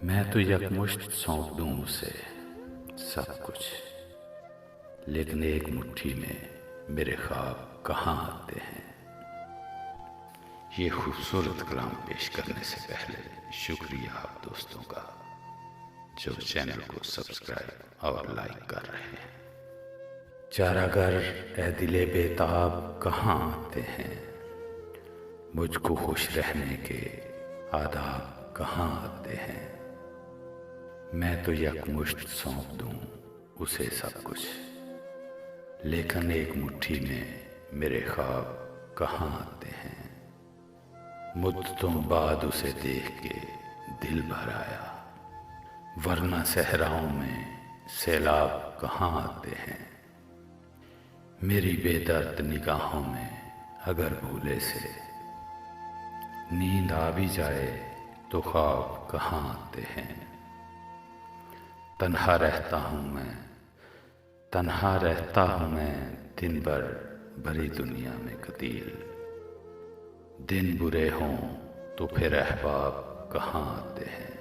میں تو یکمشت سونپ دوں اسے سب کچھ، لیکن ایک مٹھی میں میرے خواب کہاں آتے ہیں۔ یہ خوبصورت کلام پیش کرنے سے پہلے شکریہ آپ دوستوں کا جو چینل کو سبسکرائب اور لائک کر رہے ہیں۔ چارہ گر اے دل بیتاب کہاں آتے ہیں، مجھ کو خوش رہنے کے آداب کہاں آتے ہیں۔ میں تو یکمشت سونپ دوں اسے سب کچھ، لیکن ایک مٹھی میں میرے خواب کہاں آتے ہیں۔ مدتوں بعد اسے دیکھ کے دل بھر آیا، ورنہ صحراؤں میں سیلاب کہاں آتے ہیں۔ میری بے درد نگاہوں میں اگر بھولے سے نیند آ بھی جائے تو خواب کہاں آتے ہیں۔ تنہا رہتا ہوں میں دن بھر بھری دنیا میں قتیل، دن برے ہوں تو پھر احباب کہاں آتے ہیں۔